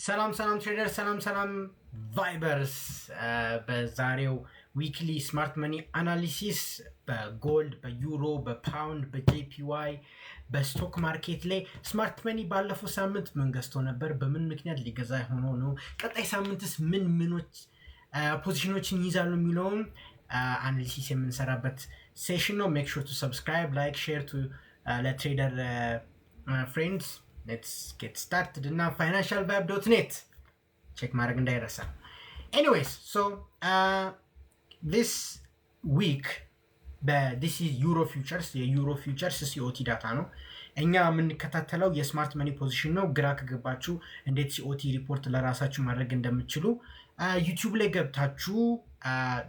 ሰላም ትሬደር ሰላም ቫይበርስ በዛሬው ዊክሊ ስማርት መኒ አናሊሲስ በጎልድ በዩሮ በፓውንድ በጄፒዋይ በስቶክ ማርኬት ላይ ስማርት መኒ ባለፈው ሳምንት ምን ገዝቶ ነበር፣ በምን ምክንያት ሊገዛ ሆኖ ነው፣ ቀጣይ ሳምንትስ ምኖች ፖዚሽኖችን ይዛሉ የሚለውን አናሊሲስ የምንሰራበት ሴሽን ነው። ሜክ ሹር ቱ ሰብስክራይብ ላይክ ሼር ቱ ለትሬደር ፍሬንድስ let's get started now financialvibe.net check ማድረግ እንዳይረሳ። anyways so this week this is euro futures የዩሮ ፊውቸርስ ሲኦቲ ዳታ ነው እኛ የምንከታተለው የስማርት መኒ ፖዚሽን ነው። ግራ ከገባችሁ እንዴት ሲኦቲ ሪፖርት ለራሳችሁ ማድረግ እንደምትችሉ ዩቲዩብ ላይ ገብታችሁ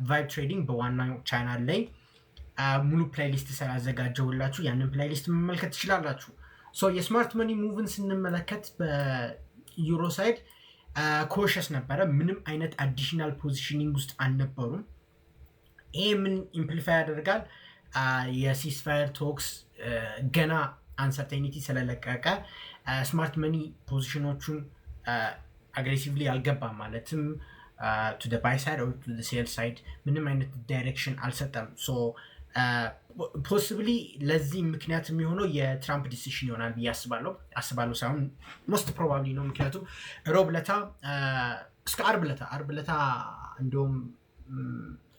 ቫይብ ትሬዲንግ በዋናው ቻናል ላይ ሙሉ ፕሌሊስት ስላዘጋጀሁላችሁ ያንን ፕሌሊስት መመልከት ትችላላችሁ። ሶ የስማርት መኒ ሙቭን ስንመለከት በዩሮ ሳይድ ኮሸስ ነበረ። ምንም አይነት አዲሽናል ፖዚሽኒንግ ውስጥ አልነበሩም። ይሄ ምን ኢምፕሊፋይ ያደርጋል? የሲስፋየር ቶክስ ገና አንሰርቴኒቲ ስለለቀቀ ስማርት መኒ ፖዚሽኖቹን አግሬሲቭሊ አልገባም፣ ማለትም ቱ ደ ባይ ሳይድ ኦር ቱ ደ ሴል ሳይድ ምንም አይነት ዳይሬክሽን አልሰጠም። ሶ ፖሲብሊ ለዚህ ምክንያት የሚሆነው የትራምፕ ዲሲሽን ይሆናል ብዬ አስባለሁ ሳይሆን ሞስት ፕሮባብሊ ነው። ምክንያቱም ሮብ ለታ እስከ አርብ ለታ እንደውም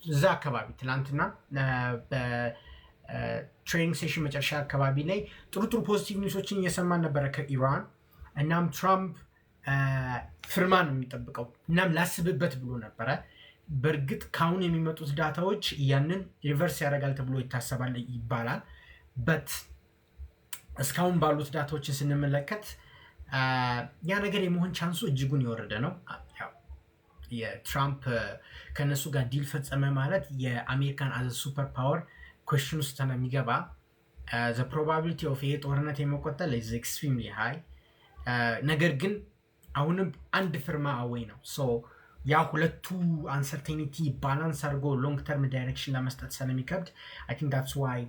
እዛ አካባቢ ትላንትና በትሬኒንግ ሴሽን መጨረሻ አካባቢ ላይ ጥሩ ፖዚቲቭ ኒውሶችን እየሰማን ነበረ ከኢራን። እናም ትራምፕ ፍርማ ነው የሚጠብቀው፣ እናም ላስብበት ብሎ ነበረ። በእርግጥ ካሁን የሚመጡት ዳታዎች ያንን ሪቨርስ ያደርጋል ተብሎ ይታሰባል ይባላል። በት እስካሁን ባሉት ዳታዎችን ስንመለከት ያ ነገር የመሆን ቻንሱ እጅጉን የወረደ ነው። የትራምፕ ከነሱ ጋር ዲል ፈጸመ ማለት የአሜሪካን አዘ ሱፐር ፓወር ኩዌስችን ውስጥ ስለሚገባ ዘ ፕሮባቢሊቲ ኦፍ ይሄ ጦርነት የመቆጠል ኢዝ ኤክስትሪምሊ ሃይ። ነገር ግን አሁንም አንድ ፍርማ አወይ ነው። ሶ ያ ሁለቱ አንሰርቴኒቲ ባላንስ አድርጎ ሎንግ ተርም ዳይሬክሽን ለመስጠት ስለሚከብድ አይ ቲንክ ዳትስ ዋይ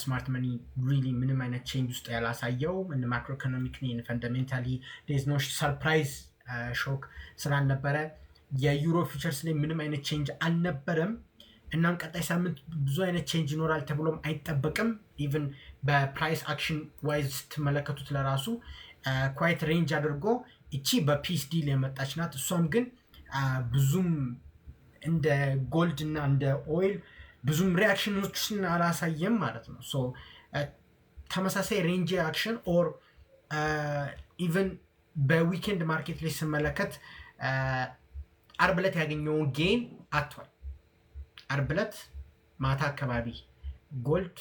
ስማርት መኒ ሪሊ ምንም አይነት ቼንጅ ውስጥ ያላሳየው እነ ማክሮ ኢኮኖሚክ ፈንዳሜንታሊ ዴዝ ኖ ሰርፕራይዝ ሾክ ስላልነበረ የዩሮ ፊውቸርስ ላይ ምንም አይነት ቼንጅ አልነበረም። እናም ቀጣይ ሳምንት ብዙ አይነት ቼንጅ ይኖራል ተብሎም አይጠበቅም። ኢቭን በፕራይስ አክሽን ዋይዝ ስትመለከቱት ለራሱ ኳይት ሬንጅ አድርጎ እቺ በፒስ ዲል የመጣች ናት። እሷም ግን ብዙም እንደ ጎልድ እና እንደ ኦይል ብዙም ሪአክሽኖችን አላሳየም ማለት ነው። ሶ ተመሳሳይ ሬንጅ አክሽን ኦር ኢቨን በዊኬንድ ማርኬት ላይ ስመለከት አርብ ዕለት ያገኘውን ጌን አጥቷል። አርብ ዕለት ማታ አካባቢ ጎልድ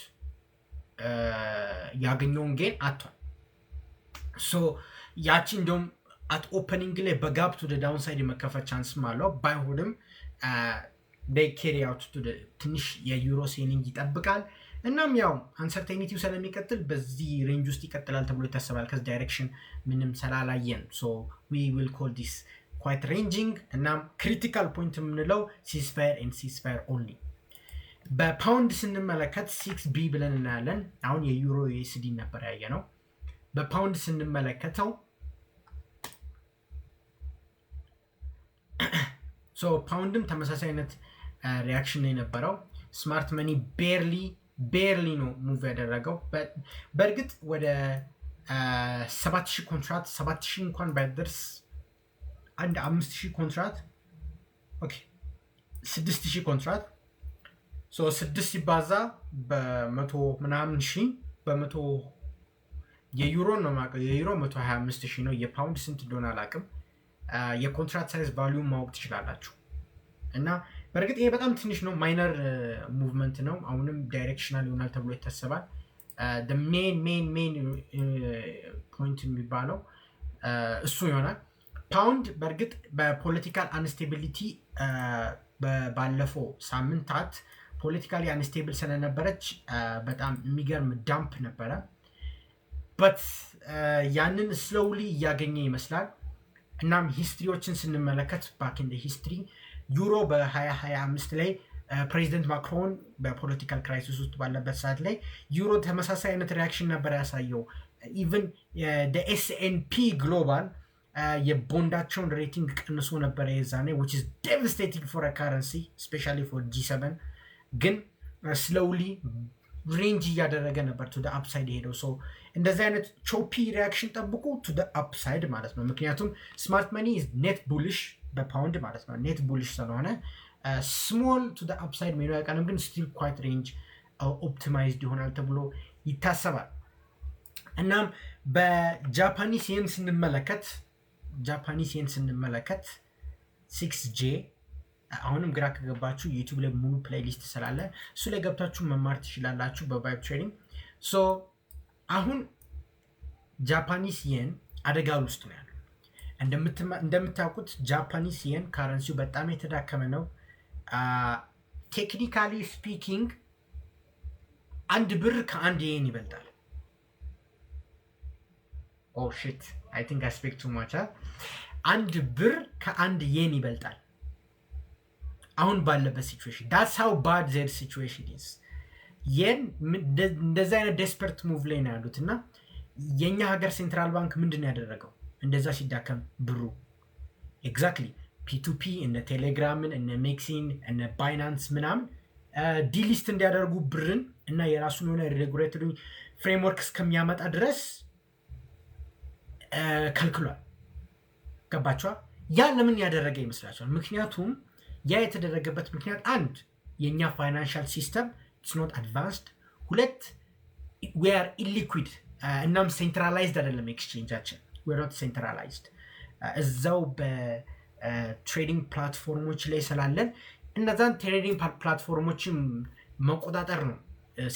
ያገኘውን ጌን አጥቷል። ሶ ያቺ እንደውም አት ኦፐኒንግ ላይ በጋፕ ቱ ዳውን ሳይድ የመከፈት ቻንስም አለው። ባይሆንም they carry out to the ትንሽ የዩሮ ሴሊንግ ይጠብቃል። እናም ያው አንሰርቴኒቲው ስለሚቀጥል በዚህ ሬንጅ ውስጥ ይቀጥላል ተብሎ ይታሰባል። ከዚህ ዳይሬክሽን ምንም ስላላየን so we will call this quite ranging። እናም ክሪቲካል ፖይንት የምንለው ሲስፋየር and ceasefire only። በፓውንድ ስንመለከት 6B ብለን እናያለን። አሁን የዩሮ ዩኤስዲ ነበር ያየነው። በፓውንድ ስንመለከተው ሶ ፓውንድም ተመሳሳይ አይነት ሪያክሽን ነው የነበረው። ስማርት መኒ ቤርሊ ነው ሙቭ ያደረገው። በእርግጥ ወደ 7000 ኮንትራት 7000 እንኳን ባይደርስ አንድ 5000 ኮንትራት ኦኬ 6000 ኮንትራት ሶ 6 ሲባዛ በ100 ምናምን ሺህ በመቶ የዩሮ ነው ማለት የዩሮ 125000 ነው። የፓውንድ ስንት እንደሆነ አላውቅም። የኮንትራት ሳይዝ ቫልዩም ማወቅ ትችላላችሁ። እና በእርግጥ ይሄ በጣም ትንሽ ነው፣ ማይነር ሙቭመንት ነው። አሁንም ዳይሬክሽናል ይሆናል ተብሎ ይታሰባል። the main ፖይንት የሚባለው እሱ ይሆናል። ፓውንድ በእርግጥ በፖለቲካል አንስቴቢሊቲ ባለፈው ሳምንታት ፖለቲካሊ አንስቴብል ስለነበረች በጣም የሚገርም ዳምፕ ነበረ። በት ያንን ስሎውሊ እያገኘ ይመስላል። እናም ሂስትሪዎችን ስንመለከት ባክ ኢን ሂስትሪ ዩሮ በ2025 ላይ ፕሬዚደንት ማክሮን በፖለቲካል ክራይሲስ ውስጥ ባለበት ሰዓት ላይ ዩሮ ተመሳሳይ አይነት ሪያክሽን ነበር ያሳየው። ኢቭን the S&P ግሎባል የቦንዳቸውን ሬቲንግ ቀንሶ ነበረ የዛኔ which is devastating for a currency especially for G7 ግን slowly ሬንጅ እያደረገ ነበር to the upside ሄደው so እንደዚህ አይነት ቾፒ ሪያክሽን ጠብቁ to the upside ማለት ነው ምክንያቱም ስማርት መኒ is net bullish በፓውንድ ማለት ነው net bullish ስለሆነ small to the upside ሜኑ ያቀንም ግን still quite range optimized ይሆናል ተብሎ ይታሰባል እናም በጃፓኒስ የን ስንመለከት 6J አሁንም ግራ ከገባችሁ ዩቲዩብ ላይ ሙሉ ፕሌሊስት ስላለ እሱ ላይ ገብታችሁ መማር ትችላላችሁ በቫይብ ትሬዲንግ ሶ አሁን ጃፓኒስ የን አደጋ ውስጥ ነው ያለው እንደምታውቁት ጃፓኒስ የን ካረንሲው በጣም የተዳከመ ነው ቴክኒካሊ ስፒኪንግ አንድ ብር ከአንድ የን ይበልጣል oh shit I think I speak too much አንድ ብር ከአንድ የን ይበልጣል አሁን ባለበት ሲቹዌሽን that's how bad their situation is የን እንደዛ አይነት desperate move ላይ ነው ያሉትና የኛ ሀገር ሴንትራል ባንክ ምንድነው ያደረገው እንደዛ ሲዳከም ብሩ exactly P2P እነ ቴሌግራምን እነ ሜክሲን እነ ባይናንስ ምናምን ዲሊስት እንዲያደርጉ ብርን እና የራሱን ሆነ ሬጉሌተሪ ፍሬምወርክ እስከሚያመጣ ድረስ ከልክሏል ገባችኋ ያ ለምን ያደረገ ይመስላችኋል ምክንያቱም ያ የተደረገበት ምክንያት አንድ የኛ ፋይናንሻል ሲስተም it's not advanced ሁለት we are illiquid እናም ሴንትራላይዝድ አይደለም ኤክስቼንጃችን we are not centralized እዛው በትሬዲንግ ፕላትፎርሞች ላይ ስላለን እነዛን ትሬዲንግ ፕላትፎርሞችን መቆጣጠር ነው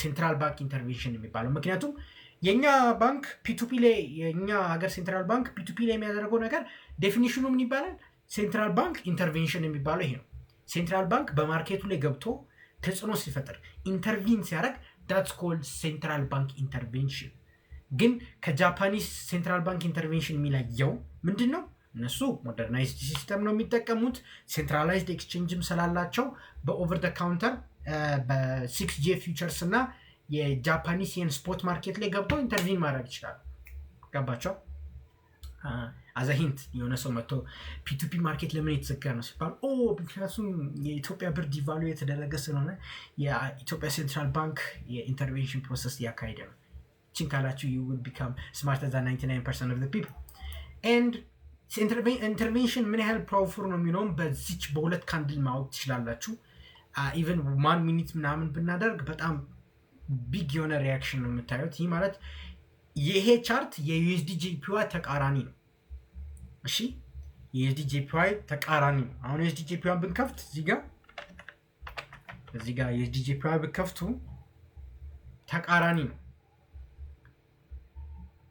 ሴንትራል ባንክ ኢንተርቬንሽን የሚባለው ምክንያቱም የኛ ባንክ P2P ላይ የኛ ሀገር ሴንትራል ባንክ P2P ላይ የሚያደርገው ነገር ዴፊኒሽኑ ምን ይባላል ሴንትራል ባንክ ኢንተርቬንሽን የሚባለው ይሄ ነው ሴንትራል ባንክ በማርኬቱ ላይ ገብቶ ተጽዕኖ ሲፈጥር ኢንተርቪን ሲያደርግ that's called central bank intervention ግን ከጃፓኒስ ሴንትራል ባንክ ኢንተርቬንሽን የሚለየው ምንድነው እነሱ ሞደርናይዝድ ሲስተም ነው የሚጠቀሙት ሴንትራላይዝድ ኤክስቼንጅም ስላላቸው በኦቨር ዘ ካውንተር በ6J ፊውቸርስ እና የጃፓኒስ የን ስፖት ማርኬት ላይ ገብተው ኢንተርቪን ማድረግ ይችላል ገባቸው as a hint የሆነ ሰው መጥቶ P2P ማርኬት ለምን የተዘጋ ነው ሲባል ምክንያቱም የኢትዮጵያ ብር ዲቫሉዌት የተደረገ ስለሆነ የኢትዮጵያ ሴንትራል ባንክ የኢንተርቬንሽን ፕሮሰስ ያካሄደ ነው ቺን ካላችሁ you will become smarter than 99% of the people and ኢንተርቬንሽን ምን ያህል ፓወርፉል ነው የሚለውን በዚች በሁለት ካንድል ማወቅ ትችላላችሁ ኢቨን 1 ሚኒት ምናምን ብናደርግ በጣም ቢግ የሆነ ሪያክሽን ነው የምታዩት ይህ ማለት ይሄ ቻርት የዩኤስዲ ጄፒዋይ ተቃራኒ ነው እሺ የዩኤስዲ ጄፒዋይ ተቃራኒ ነው አሁን ዩኤስዲ ጄፒዋይ ብንከፍት እዚህ ጋር ዩኤስዲ ጄፒዋይ ብንከፍቱ ተቃራኒ ነው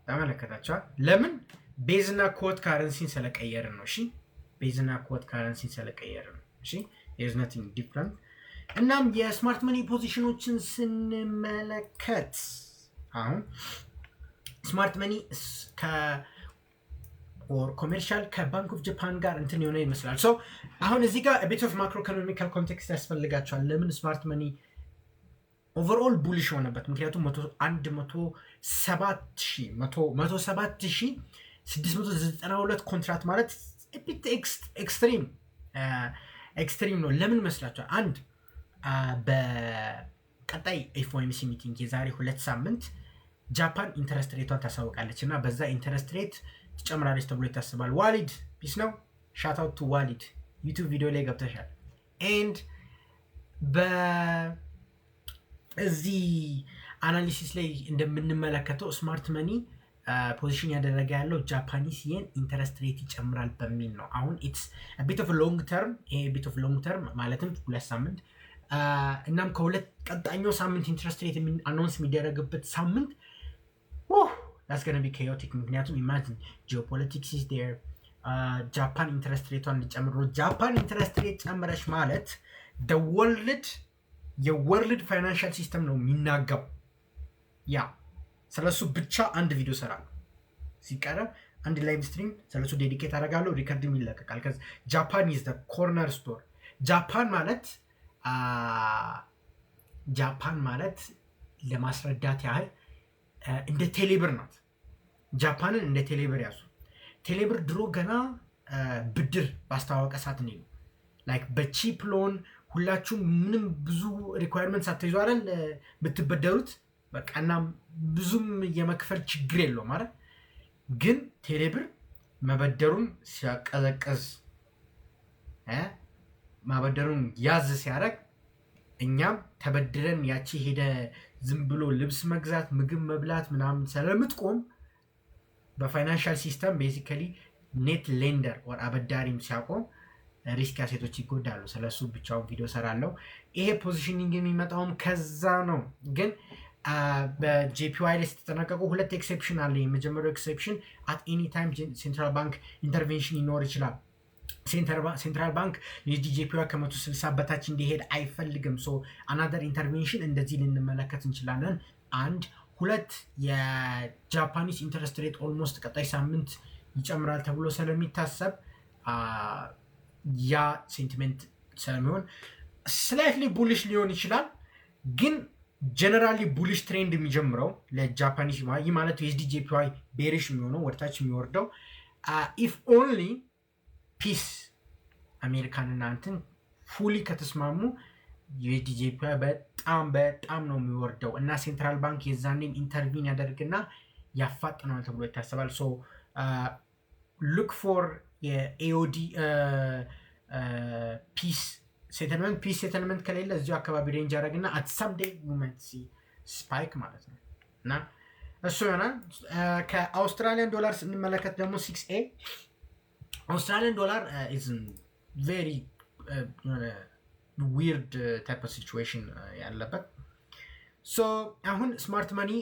ተመለከታችሁ ለምን ቤዝና ኮት ካረንሲን ስለቀየርን ነው እሺ ቤዝና ኮት ካረንሲን ስለቀየርን ነው እሺ there's nothing different እናም የስማርት መኒ ፖዚሽኖችን ስንመለከት አሁን ስማርት መኒ ኮሜርሻል ከባንክ ኦፍ ጃፓን ጋር እንትን የሆነ ይመስላል ሶ አሁን እዚህ ጋር a bit of macroeconomical context ያስፈልጋቸዋል ለምን ስማርት መኒ ኦቨርኦል ቡሊሽ ሆነበት ምክንያቱም 107,692 ኮንትራክት ማለት ኤክስትሪም ነው ለምን መስላችኋል አንድ በቀጣይ ኤፍኦኤምሲ ሚቲንግ የዛሬ 2 ሳምንት ጃፓን ኢንተረስት ሬቷን ታሳውቃለች እና በዛ ኢንተረስት ሬት ትጨምራለች ተብሎ ይታሰባል ዋሊድ ፒስ ነው ሻት አውት ቱ ዋሊድ ዩቲዩብ ቪዲዮ ላይ ገብተሻል ኤንድ በዚህ አናሊሲስ ላይ እንደምንመለከተው ስማርት መኒ ፖዚሽን ያደረገ ያለው ጃፓኒስ የን ኢንተረስት ሬት ይጨምራል በሚል ነው አሁን ኢትስ a bit of long term ማለትም 2 ሳምንት እናም ከሁለት ቀጣኛው ሳምንት ኢንተረስት ሬት አናውንስ የሚደረግበት ሳምንት that's going to be chaotic ምክንያቱም imagine geopolitics is there ጃፓን ኢንተረስት ሬቷን ሊጨምር ነው ጃፓን ኢንተረስት ሬት ጨመረች ማለት የወርልድ ፋይናንሻል ሲስተም ነው የሚናጋው ያ ስለሱ ብቻ አንድ ቪዲዮ ሰራለሁ ሲቀርብ አንድ ላይቭ ስትሪም ስለሱ ዴዲኬት አደርጋለሁ ሪከርድም ይለቀቃል ከዛ ጃፓን is the corner store ጃፓን ማለት ለማስረዳት ያህል እንደ ቴሌብር ናት ጃፓንን እንደ ቴሌብር ያዙ ቴሌብር ድሮ ገና ብድር ባስተዋወቀ ሰዓት ነው ላይክ በቺፕ ሎን ሁላችሁም ምንም ብዙ ሪኳየርመንት ሳትይዙ አይደል ብትበደሩት በቃ እና ብዙም የመክፈል ችግር የለውም ማለት ግን ቴሌብር መበደሩን ሲያቀዘቅዝ ማበደሩን ያዝ ሲያደርግ እኛም ተበድረን ያቺ ሄደ ዝም ብሎ ልብስ መግዛት ምግብ መብላት ምናምን ስለምትቆም በፋይናንሻል ሲስተም ቤዚካሊ ኔት ሌንደር ወር አበዳሪም ሲያቆም ሪስክ አሴቶች ይጎዳሉ። ስለሱ ብቻውን ቪዲዮ ሰራለሁ። ይሄ ፖዚሽኒንግ የሚመጣውም ከዛ ነው። ግን በጄፒዋይ ላይ ስትጠነቀቁ ሁለት ኤክሴፕሽን አለ። የመጀመሪያው ኤክሴፕሽን አት ኤኒ ታይም ሴንትራል ባንክ ኢንተርቬንሽን ይኖር ይችላል። ሴንትራል ባንክ የጂፒዋይ ከ160 በታች እንዲሄድ አይፈልግም። ሶ አናደር ኢንተርቬንሽን እንደዚህ ልንመለከት እንችላለን። አንድ ሁለት የጃፓኒስ ኢንተረስት ሬት ኦልሞስት ቀጣይ ሳምንት ይጨምራል ተብሎ ስለሚታሰብ ያ ሴንቲሜንት ስለሚሆን ስላይትሊ ቡሊሽ ሊሆን ይችላል። ግን ጀነራሊ ቡሊሽ ትሬንድ የሚጀምረው ለጃፓኒስ ይህ ማለት የኤስዲጂፒዋይ ቤሪሽ የሚሆነው ወደታች የሚወርደው ኢፍ ኦንሊ ፒስ አሜሪካንና እንትን ፉሊ ከተስማሙ የኤስዲጂፒዋይ በጣም ነው የሚወርደው እና ሴንትራል ባንክ የዛኔም ኢንተርቪን ያደርግና ያፋጥነዋል ተብሎ ይታሰባል። ሶ ሉክ ፎር የኤኦዲ ፒስ ሴትልመንት ከሌለ እዚሁ አካባቢ ሬንጅ ያደረግና አት ሰም ዴይ ሞመንት ስፓይክ ማለት ነው እና እሱ ይሆናል። ከአውስትራሊያን ዶላር ስንመለከት ደግሞ 6A አውስትራሊያን ዶላር ኢዝ ቬሪ ዊርድ ታይፕ ኦፍ ሲቹዌሽን ያለበት። ሶ አሁን ስማርት መኒ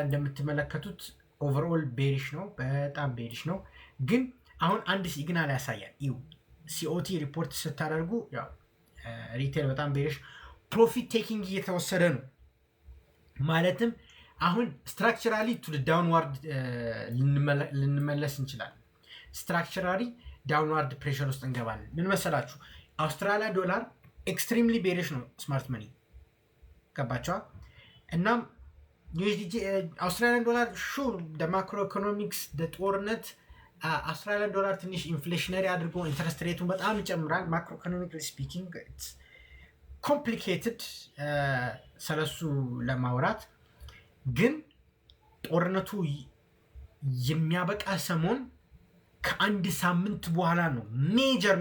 እንደምትመለከቱት ኦቨርኦል ቤሪሽ ነው፣ በጣም ቤሪሽ ነው። ግን አሁን አንድ ሲግናል ያሳያል። ይው ሲኦቲ ሪፖርት ስታደርጉ ያው ሪቴል በጣም ቤሪሽ ፕሮፊት ቴኪንግ እየተወሰደ ነው። ማለትም አሁን ስትራክቸራሊ ቱ ዳውንዋርድ ልንመለስ እንችላለን። ስትራክቸራሊ ዳውንዋርድ ፕሬሸር ውስጥ እንገባለን። ምን መሰላችሁ? አውስትራሊያ ዶላር ኤክስትሪምሊ ቤሪሽ ነው ስማርት መኒ ገባቸዋል። እናም አውስትራሊያን ዶላር ሹር ማክሮ ኢኮኖሚክስ ጦርነት አውስትራሊያን ዶላር ትንሽ ኢንፍሌሽነሪ አድርጎ ኢንተረስት ሬቱን በጣም ይጨምራል። ማክሮ ኢኮኖሚክሊ ስፒኪንግ ኮምፕሊኬትድ ስለሱ ለማውራት ግን ጦርነቱ የሚያበቃ ሰሞን ከአንድ ሳምንት በኋላ ነው ሜጀር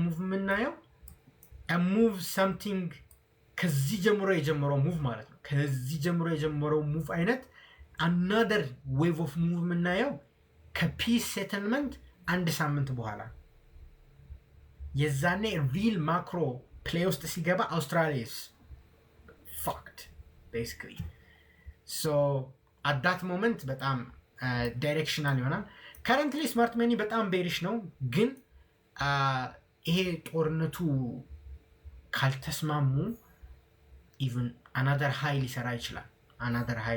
ሙቭ የምናየው ሙቭ ሰምቲንግ ከዚህ ጀምሮ የጀመረው ሙቭ ማለት ነው። ከዚህ ጀምሮ የጀመረው ሙቭ አይነት አናደር ዌቭ ኦፍ ሙቭ የምናየው ከፒስ ሴትልመንት አንድ ሳምንት በኋላ የዛኔ ሪል ማክሮ ፕሌይ ውስጥ ሲገባ አውስትራሊያስ ፋክድ ቤሲክሊ። ሶ አት ዳት ሞመንት በጣም ዳይሬክሽናል ይሆናል። ከረንትሊ ስማርት መኒ በጣም ቤሪሽ ነው። ግን ይሄ ጦርነቱ ካልተስማሙ ኢቭን አናደር ሀይል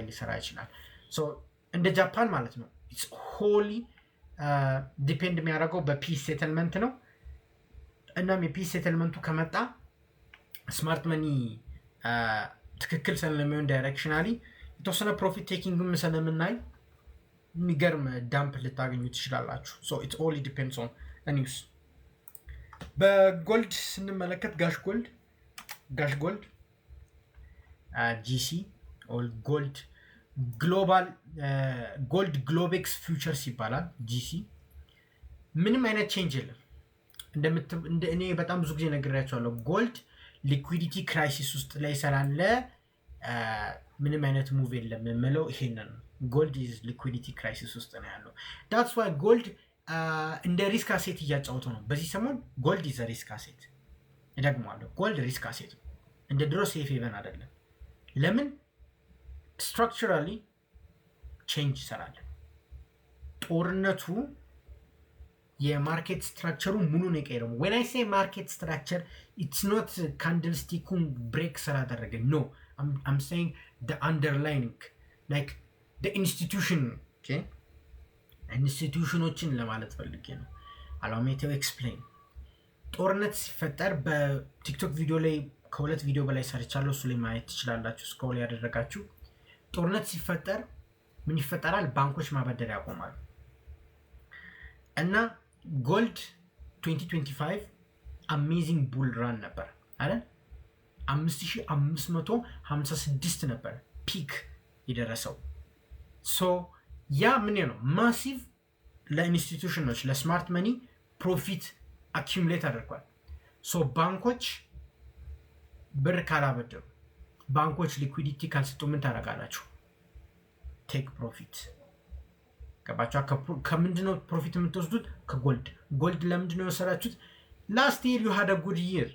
ሊሰራ ይችላል። ሶ እንደ ጃፓን ማለት ነው ኢትስ ሆሊ ዲፔንድ የሚያደርገው በፒስ ሴትልመንት ነው። እናም የፒስ ሴትልመንቱ ከመጣ ስማርት መኒ ትክክል ስለሚሆን ዳይሬክሽናሊ የተወሰነ ፕሮፊት ቴኪንግም ስለምናይ የሚገርም ዳምፕ ልታገኙ ትችላላችሁ። ሶ ኢት ኦንሊ ዲፔንድስ ኦን ኒውስ። በጎልድ ስንመለከት ጋሽ ጎልድ ጂሲ ጎልድ ግሎባል ጎልድ ግሎቤክስ ፊውቸርስ ይባላል። ጂሲ ምንም አይነት ቼንጅ የለም። እኔ በጣም ብዙ ጊዜ ነግሬያቸዋለሁ። ጎልድ ሊኩዊዲቲ ክራይሲስ ውስጥ ላይ ስላለ ምንም አይነት ሙቭ የለም የምለው ይሄንን ነው። ጎልድ ኢዝ ሊኩዊዲቲ ክራይሲስ ውስጥ ነው ያለው። ዳትስ ዋይ ጎልድ እንደ ሪስክ አሴት እያጫወቱ ነው በዚህ ሰሞን። ጎልድ ኢዝ ሪስክ አሴት፣ እደግመዋለሁ። ጎልድ ሪስክ አሴት ነው፣ እንደ ድሮ ሴፍ ሄቨን አይደለም። ለምን? ስትራክቸራሊ ቼንጅ ይሰራል። ጦርነቱ የማርኬት ስትራክቸሩ ሙሉ ነው የቀየረው። when I say market structure it's not candlestick break ስላደረገ no, I'm saying the underlying like the institution. okay, ኢንስቲትዩሽኖችን ለማለት ፈልጌ ነው። allow me to explain። ጦርነት ሲፈጠር በቲክቶክ ቪዲዮ ላይ ከሁለት ቪዲዮ በላይ ሰርቻለሁ። እሱ ላይ ማየት ትችላላችሁ ስክሮል ያደረጋችሁ። ጦርነት ሲፈጠር ምን ይፈጠራል? ባንኮች ማበደር ያቆማሉ እና ጎልድ 2025 አሜዚንግ ቡል ራን ነበር አይደል? 5556 ነበር ፒክ የደረሰው። ሶ ያ ምን ነው ማሲቭ ለኢንስቲትዩሽኖች ለስማርት መኒ ፕሮፊት አኪሙሌት አድርጓል። ሶ ባንኮች ብር ካላበደሩ ባንኮች ሊኩዊዲቲ ካልሰጡ ምን ታደርጋላችሁ? ቴክ ፕሮፊት። ገባችሁ? ከምንድነው ፕሮፊት የምትወስዱት? ከጎልድ። ጎልድ ለምንድነው የወሰዳችሁት? ላስት ይር ዩ ሃድ አ ጉድ ይር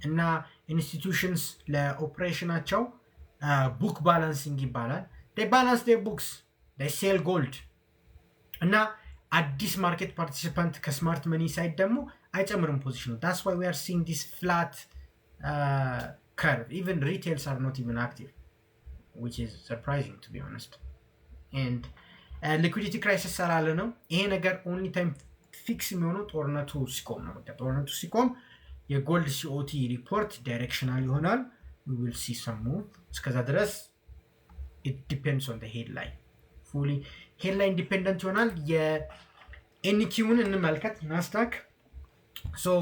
እና ኢንስቲትዩሽንስ ለኦፕሬሽናቸው ቡክ ባላንሲንግ ይባላል። they balance their books, they sell gold እና አዲስ ማርኬት ፓርቲሲፓንት ከስማርት መኒ ሳይድ ደግሞ አይጨምርም ፖዚሽኑ። that's why we are seeing this flat curve. Even retails are not even active, which is surprising to be honest. And liquidity crisis ስላለ ነው ይሄ ነገር only time fix የሚሆነው ጦርነቱ ሲቆም ነው። ጦርነቱ ሲቆም የጎልድ ሲኦቲ ሪፖርት ዳይሬክሽናል ይሆናል። we will see some move። እስከዛ ድረስ it depends on the headline. fully headline dependent ይሆናል። የኤንኪውን እንመልከት። ናስዳክ so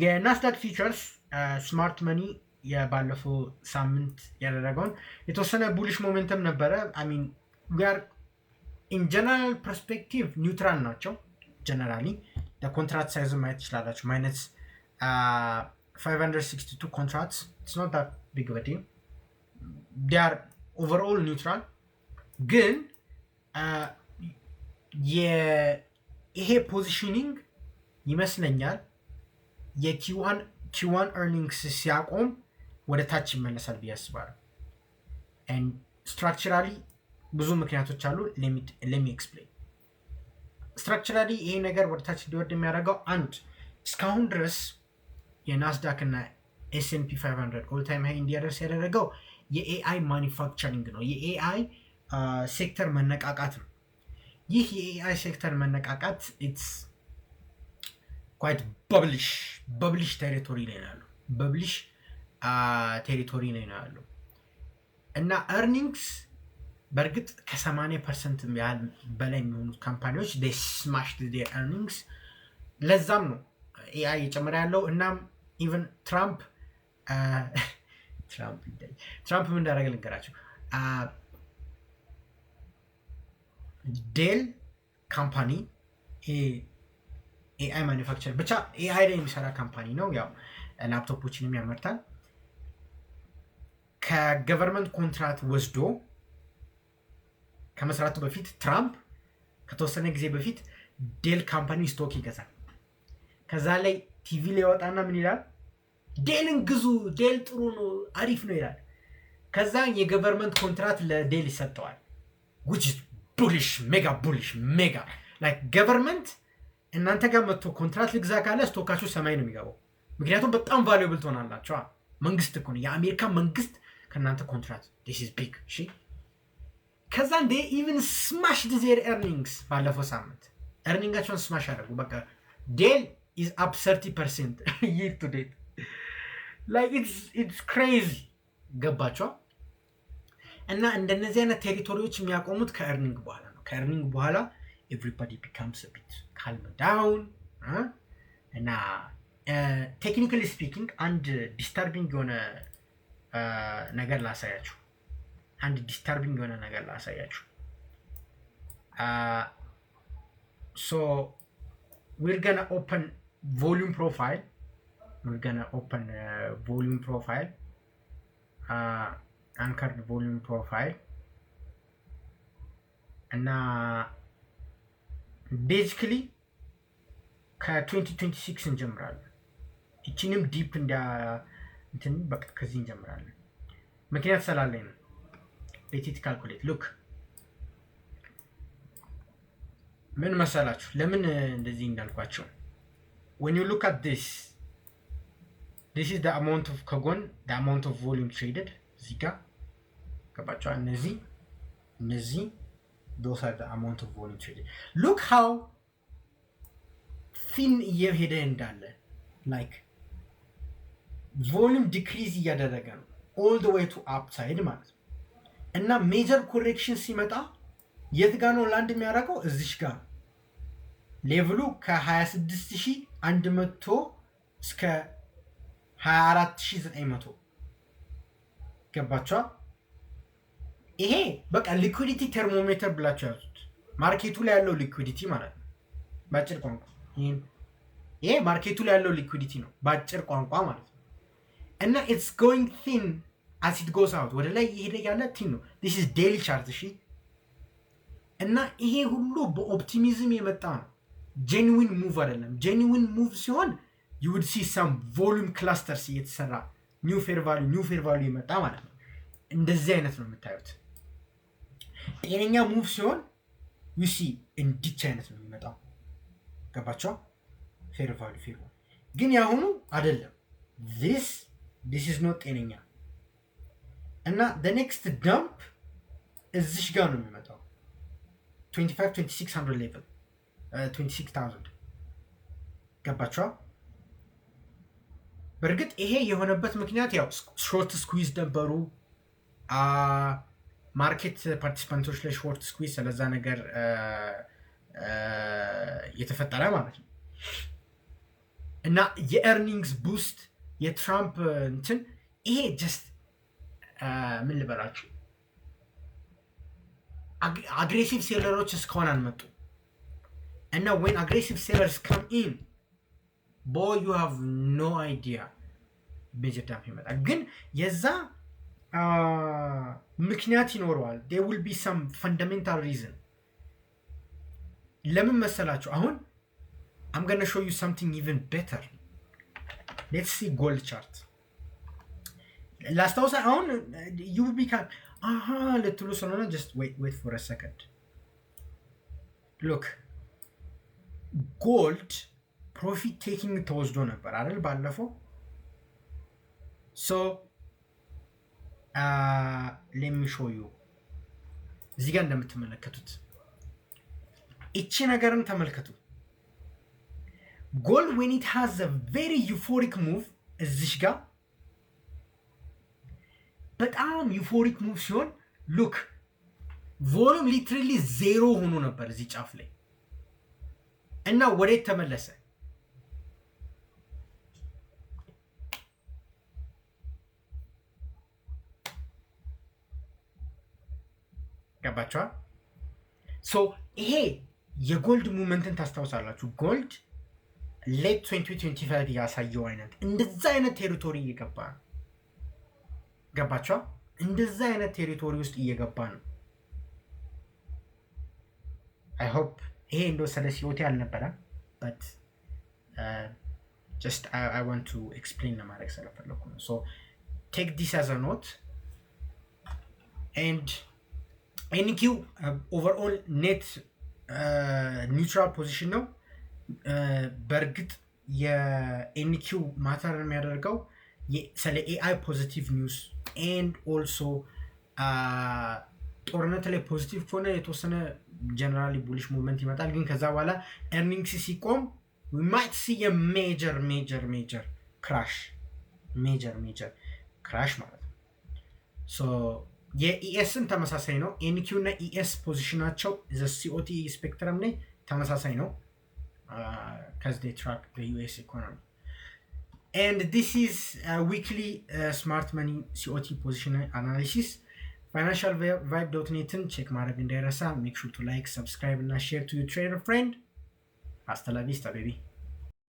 የናስዳክ ፊቸርስ ስማርት መኒ የባለፈው ሳምንት ያደረገውን የተወሰነ ቡሊሽ ሞሜንተም ነበረ። I mean we are in general perspective neutral ናቸው። generally the contract size ማየት ይችላላችሁ minus 562 contracts. It's not that big of a deal. They are overall neutral. ግን ይሄ ፖዚሽኒንግ ይመስለኛል የኪዋን earnings ሲያቆም ወደ ታች ይመለሳል ብዬ አስባለሁ። and structurally ብዙ ምክንያቶች አሉ። let me explain. structurally ይሄ ነገር ወደ ታች እንዲወርድ የሚያደርገው አንድ እስካሁን ድረስ የናስዳክ እና S&P 500 ኦል ታይም ሃይ እንዲያደርስ ያደረገው የኤአይ ማኒፋክቸሪንግ ነው። የኤአይ ሴክተር መነቃቃት ነው። ይህ የኤአይ ሴክተር መነቃቃት ኢትስ ኳይት በብሊሽ ቴሪቶሪ ላይ ነው ያለው። በብሊሽ ቴሪቶሪ ላይ ነው ያለው እና earnings በእርግጥ ከ80% ያህል በላይ የሚሆኑት ካምፓኒዎች they smashed their earnings። ለዛም ነው ኤአይ እየጨመረ ያለው። እናም ኢቨን ትራምፕ ምን እንዳደረገ ልንገራቸው። ዴል ካምፓኒ ኤአይ ማኒፋክቸር ብቻ ኤአይ ላይ የሚሰራ ካምፓኒ ነው። ያው ላፕቶፖችንም ያመርታል። ከገቨርንመንት ኮንትራክት ወስዶ ከመስራቱ በፊት ትራምፕ ከተወሰነ ጊዜ በፊት ዴል ካምፓኒ ስቶክ ይገዛል። ከዛ ላይ ቲቪ ላይ ወጣና ምን ይላል? ዴልን ግዙ፣ ዴል ጥሩ ነው፣ አሪፍ ነው ይላል። ከዛ የገቨርንመንት ኮንትራክት ለዴል ይሰጠዋል። which is bullish, mega bullish, mega like government እናንተ ጋር መጥቶ ኮንትራክት ልግዛ ካለ ስቶካችሁ ሰማይ ነው የሚገባው። ምክንያቱም በጣም ቫልዩብል ትሆናላችሁ። መንግስት እኮ ነው፣ የአሜሪካ መንግስት ከእናንተ ኮንትራክት this is big። እሺ ከዛ they even smashed their earnings። ባለፈው ሳምንት earningአቸውን ስማሽ አደረጉ። በቃ ዴል is up 30% year to date. like it's crazy። ገባችሁ? እና እንደነዚህ አይነት ቴሪቶሪዎች የሚያቆሙት ከearning በኋላ ነው። ከearning በኋላ everybody becomes a bit calm down እና technically speaking አንድ disturbing የሆነ ነገር ላሳያችሁ። so we're gonna open volume profile. Anchored volume profile እና basically ከ2026 እንጀምራለን። እቺንም ዲፕ እንትን በቃ ከዚህ እንጀምራለን። ምክንያት ስላለኝ ነው። let it calculate. look ምን መሰላችሁ ለምን እንደዚህ እንዳልኳችሁ when you look at this is the amount of ከጎን the amount of volume traded እዚህ ጋር ገባችሁ? እነዚህ those are the amount of volume traded. look how thin እየሄደ እንዳለ like volume decrease እያደረገ ነው all the way to upside ማለት ነው። እና ሜጀር ኮሬክሽን ሲመጣ የት ጋር ነው ላንድ የሚያደርገው? እዚሽ ጋር ሌቭሉ ከ26100 እስከ 24900 ገባችኋ? ይሄ በቃ ሊኩዊዲቲ ተርሞሜተር ብላችሁ ያዙት። ማርኬቱ ላይ ያለው ሊኩዊዲቲ ማለት ነው ባጭር ቋንቋ። ይሄ ማርኬቱ ላይ ያለው ሊኩዊዲቲ ነው ባጭር ቋንቋ ማለት ነው። እና it's going thin as it goes out ወደ ላይ ይሄደ ያለ ቲን ነው። this is daily chart እሺ። እና ይሄ ሁሉ በኦፕቲሚዝም የመጣ ነው። ጄኒዊን ሙቭ አይደለም። ጄኒዊን ሙቭ ሲሆን you would see some volume clusters እየተሰራ new fair value የመጣ ማለት ነው። እንደዚህ አይነት ነው የምታዩት። ጤነኛ ሙቭ ሲሆን you see እንዲች አይነት ነው የሚመጣው። ገባችሁ? fair value ግን ያሁኑ አይደለም። this is not ጤነኛ። እና the next dump እዚሽ ጋር ነው የሚመጣው 2600 level 26000 ገባችሁ? በርግጥ ይሄ የሆነበት ምክንያት ያው ሾርት ስኩዊዝ ነበሩ ማርኬት ፓርቲሲፓንቶች ላይ ሾርት ስኩዊዝ ስለዛ ነገር የተፈጠረ ማለት ነው። እና የኤርኒንግስ ቡስት የትራምፕ እንትን ይሄ ጀስት ምን ልበላችሁ አግሬሲቭ ሴለሮች እስካሁን አልመጡ። እና when aggressive sellers come in boy you have no idea major dump ይመጣል። ግን የዛ ምክንያት ይኖረዋል። there will be some fundamental reason። ለምን መሰላችሁ? አሁን I'm going to show you something even better. Let's see gold chart. Last house አሁን you will be ልትሉ ስለሆነ just wait for a second. Look, gold profit taking ተወስዶ ነበር አይደል ባለፈው? So let me show you. እዚህ ጋር እንደምትመለከቱት እቺ ነገርን ተመልከቱ። gold when it has a very euphoric move እዚሽ ጋር በጣም ዩፎሪክ ሙቭ ሲሆን ሉክ ቮሉም ሊትራሊ ዜሮ ሆኖ ነበር እዚህ ጫፍ ላይ እና ወዴት ተመለሰ? ገባችኋ? ሶ ይሄ የጎልድ ሙቭመንትን ታስታውሳላችሁ። ጎልድ ሌት 2025 ያሳየው አይነት እንደዛ አይነት ቴሪቶሪ እየገባ ነው። ገባችኋ? እንደዛ አይነት ቴሪቶሪ ውስጥ እየገባ ነው። I hope ይሄ እንደው ስለ ሲኦቲ አልነበረም but just I want to explain ለማድረግ ስለፈለኩ ነው። so take this as a note and NQ overall net neutral position ነው። በርግጥ የNQ ማተር የሚያደርገው ስለ AI ፖዚቲቭ ኒውስ and also ጦርነት ላይ ፖዚቲቭ ከሆነ የተወሰነ ጀነራሊ ቡሊሽ ሙቭመንት ይመጣል። ግን ከዛ በኋላ ኤርኒንግስ ሲቆም we might see a major crash ማለት ነው። so የኢኤስን ተመሳሳይ ነው። NQ እና ES ፖዚሽናቸው the COT ስፔክትረም ላይ ተመሳሳይ ነው because they track the US economy. And this is a weekly smart money COT position analysis. financialvibe.net check ማድረግ እንዳይረሳ. Make sure to like, subscribe and share to your trader friend. Hasta la vista, baby.